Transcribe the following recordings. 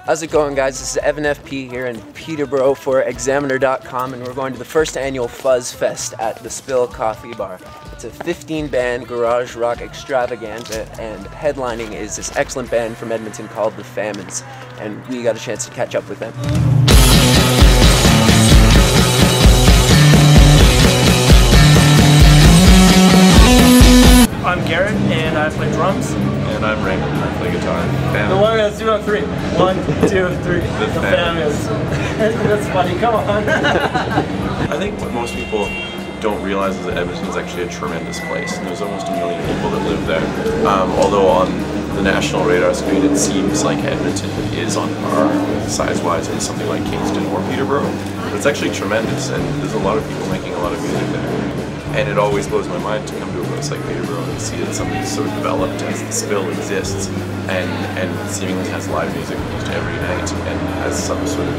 How's it going, guys? This is Evan FP here in Peterborough for Examiner.com, and we're going to the first annual Fuzz Fest at the Spill Coffee Bar. It's a 15-band garage rock extravaganza, and headlining is this excellent band from Edmonton called the Famines, and we got a chance to catch up with them. I'm Garrett, and I play drums. And I'm Raymond, and I play guitar. The one that's 2 on 3. 1, 2, 3. The Famines. That's funny, come on. I think what most people don't realize is that Edmonton is actually a tremendous place, and there's almost 1 million people that live there. Although on the national radar screen it seems like Edmonton is on par size-wise with something like Kingston or Peterborough. But it's actually tremendous, and there's a lot of people making a lot of music there. And it always blows my mind to come to a place like Peterborough and see that something so developed as the Spill exists and seemingly has live music almost every night and has some sort of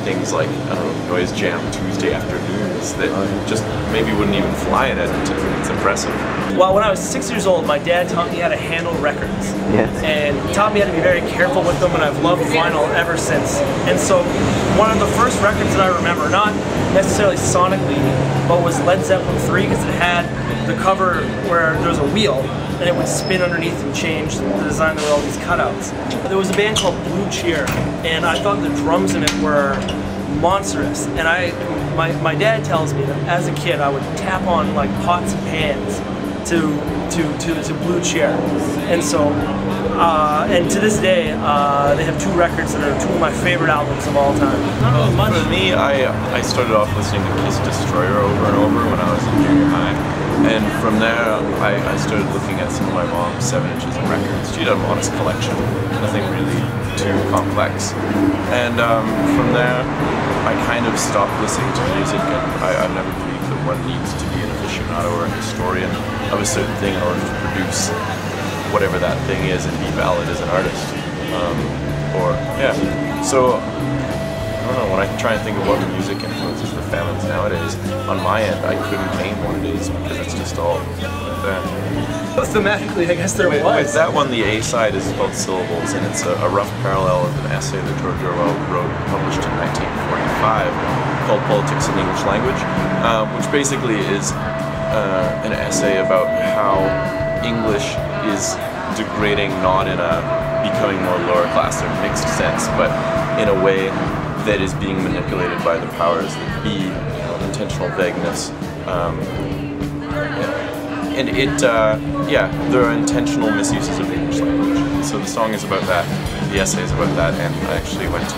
things like, I don't know, Noise Jam Tuesday afternoons that just maybe wouldn't even fly in Edmonton. It's impressive. Well, when I was 6 years old, my dad taught me how to handle records. Yes. And taught me how to be very careful with them, and I've loved vinyl ever since. And so one of the first records that I remember, not necessarily sonically, but was Led Zeppelin 3, because it had the cover where there was a wheel and it would spin underneath and change the design. There were all these cutouts. There was a band called Blue Cheer, and I thought the drums in it were monstrous. And my dad tells me that as a kid I would tap on like pots and pans to Blue Cheer. And so and to this day they have 2 records that are 2 of my favorite albums of all time. For me, I started off listening to Kiss Destroyer over and over when I was in junior high. And from there, I started looking at some of my mom's 7 inches of records. She had a modest collection, nothing really too complex. And from there, I kind of stopped listening to music, and I've never believed that one needs to be an aficionado or a historian of a certain thing in order to produce whatever that thing is and be valid as an artist. So, I don't know, when I try and think of what music influences the Famines nowadays, on my end I couldn't name what it is because it's just all there. Thematically, I guess there was. With that one, the A side is called Syllables, and it's a rough parallel of an essay that George Orwell wrote, published in 1945, called Politics in the English Language, which basically is an essay about how English is degrading, not in a becoming more lower class or mixed sense, but in a way that is being manipulated by the powers that be, intentional vagueness, and there are intentional misuses of the English language. So the song is about that, the essay is about that, and I actually went to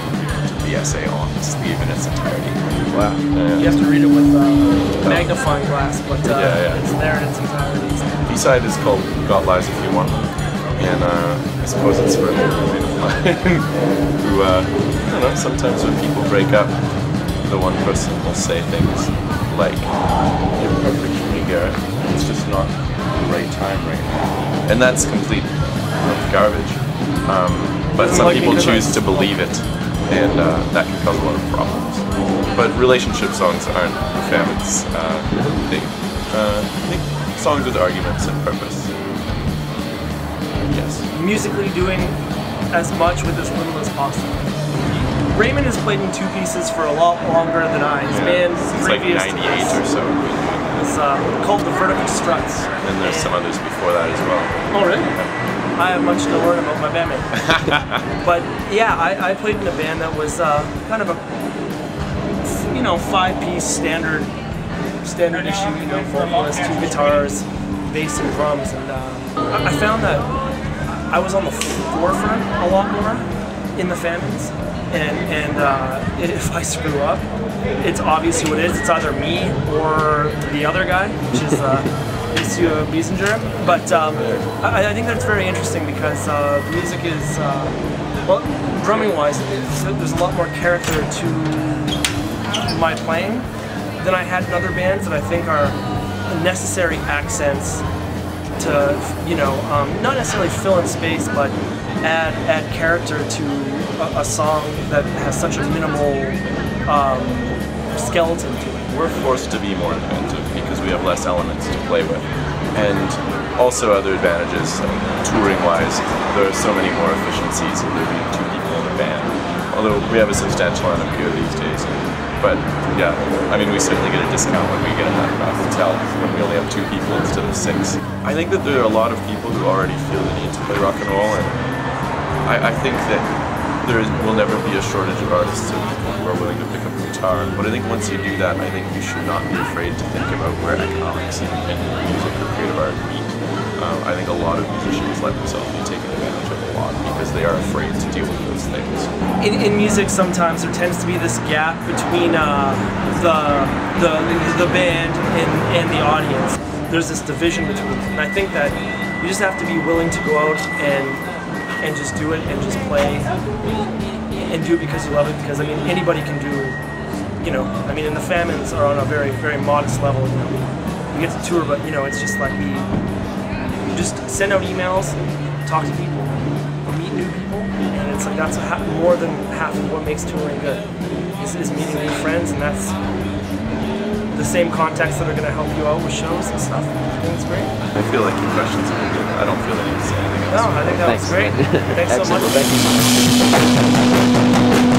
the essay on the sleeve in its entirety. Wow. You have to read it with magnifying glass, but it's there in its entirety. B-side is called God Lies If You Want Them, and I suppose it's for a roommate of mine who, I don't know, sometimes when people break up, the one person will say things like, "You're perfect for me, Garrett. It's just not the right time right now." And that's complete garbage. But some people choose to believe it, and that can cause a lot of problems. But relationship songs aren't the Famines thing. I think songs with arguments and purpose. Yes. Musically doing as much with as little as possible. Raymond has played in 2 pieces for a lot longer than I. His band previous like 98 or so. It's called the Vertical Struts. And there's some others before that as well. Oh really? I have much to learn about my bandmate. But yeah, I played in a band that was kind of a 5-piece standard issue, vocalist, 2 guitars, bass and drums, and I found that I was on the forefront a lot more in the Famines, and if I screw up, it's obvious who it is. It's either me or the other guy, which is Monsieur Biesinger. But I think that's very interesting because the music is, well, drumming-wise, there's a lot more character to my playing than I had in other bands that I think are necessary accents to, not necessarily fill in space, but add character to a song that has such a minimal skeleton to it. We're forced to be more inventive because we have less elements to play with. And also other advantages, touring-wise, there are so many more efficiencies of there being 2 people in band. Although we have a substantial amount of gear these days. But yeah, I mean, we certainly get a discount when we get a hotel when we only have 2 people instead of 6. I think that there are a lot of people who already feel the need to play rock and roll, and I think that will never be a shortage of artists and people who are willing to pick up a guitar. But I think once you do that, I think you should not be afraid to think about where economics and music or creative art meet. I think a lot of musicians let themselves be taken advantage of a lot because they are afraid to deal with those things. In music, sometimes there tends to be this gap between the band and the audience. There's this division between them, and I think that you just have to be willing to go out and just do it and just play and do it because you love it. Because I mean, anybody can do, you know. I mean, and the Famines are on a very, very modest level. You know, we get to tour, but you know, it's just like we just send out emails, talk to people, meet new people, and it's like that's more than half of what makes touring good. Is meeting new friends, and that's the same contacts that are going to help you out with shows and stuff. I think it's great. I feel like your questions have been good. I don't feel the need to say anything else. No, I think that was great. Thanks so much. Thank you.